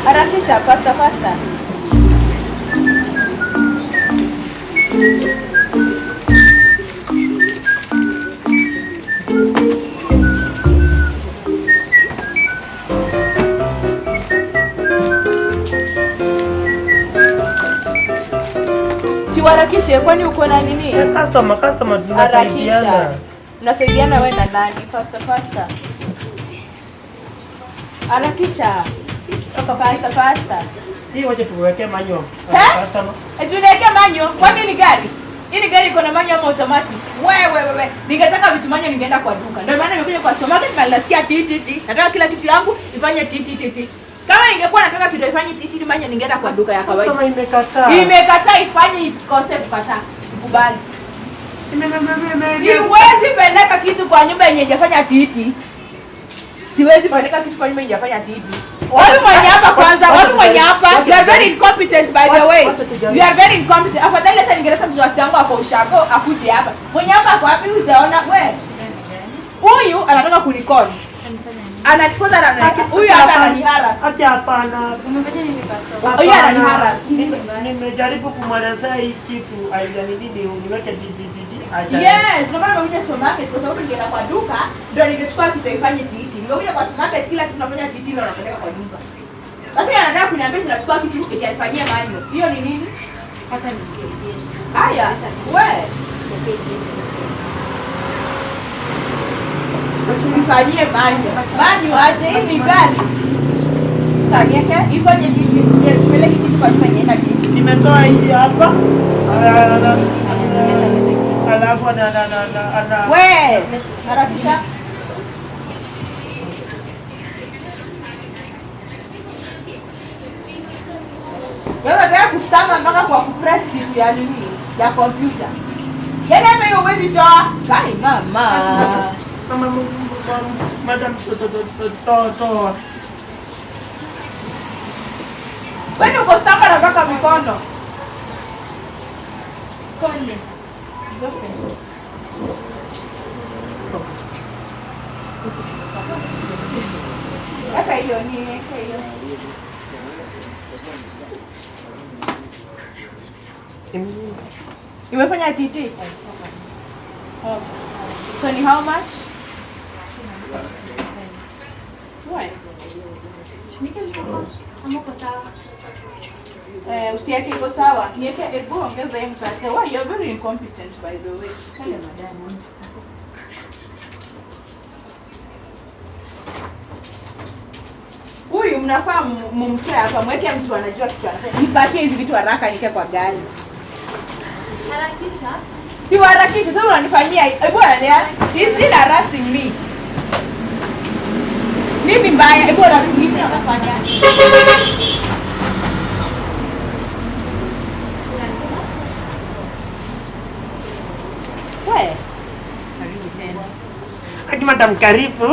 Harakisha, faster, faster. Siwarakishe, kwani uko na nini? Customer tunasaidiana. Unasaidiana wewe na nani? Faster, faster. Harakisha. Faster, faster. Si waje tuweke manyo. Customer. Tuweke manyo? Kwani ni gari? Hii gari iko na manyo ama automatic? Wewe. Ningetaka vitu manyo ningeenda kwa duka. Ndio maana nimekuja kwa supermarket na nasikia titi. Nataka kila kitu yangu ifanye titi. Kama ningekuwa nataka kitu ifanye titi manyo ningeenda kwa duka ya kawaida. Kama imekataa. Imekataa ifanye concept kataa. Kubali. Siwezi peleka kitu kwa nyumba yenye haijafanya titi. Siwezi peleka kitu kwa nyumba yenye haijafanya titi. Watu mwenye hapa kwanza, watu mwenye hapa, you are very incompetent by the way. You are very incompetent. Afadhali hata ningeleta mzazi wangu hapo ushago akuje hapa. Mwenye hapa kwa wapi utaona wewe? Huyu anataka kunicall. Anachukua na huyu hapa ananiharas. Acha hapana. Umefanya nini basi? Huyu ananiharas. Nimejaribu kumwelezea hii kitu haijanibidi uniweke titi. Yes, ndio maana nimekuja supermarket kwa sababu ningeenda kwa duka ndio ningechukua kitu ifanye titi. Nimekuja kwa supermarket kila kitu tunafanya titi ndio napeleka kwa duka. Sasa yeye anataka kuniambia tunachukua kitu eti alifanyia manyo. Hiyo ni nini? Sasa nimsaidie. Haya, wewe. Tulifanyie manyo. Manyo aje hii ni gani? Sanyeke, ifanye titi. Yes, peleke kitu kwa nyumba inaenda titi. Nimetoa hii hapa. Alafu we harakisha. Wewe unataka kustama mpaka kwa kupress kitu ya nini? Ya kompyuta. Yaani hata hiyo huwezi toa. Kai mama. Madam to. Wewe uko stama na mpaka mikono. Pole. Eka hiyo ni eka hiyo. Imefanya titi? Oh. So ni how much? Why? Amoko sawa. Usiweke iko sawa. Niweke hebu ongeza hii mkate. Why you're very incompetent by the way. Kale madam. Huyu mnafaa mumtoe hapa, mweke mtu anajua kitu anafanya. Nipatie hizi vitu haraka nike kwa gari. Harakisha. Si harakisha, sasa unanifanyia. Hebu angalia. This still harassing me. Nini mbaya? Hebu harakisha unafanya. Wewe. Karibu tena. Aki madam karibu.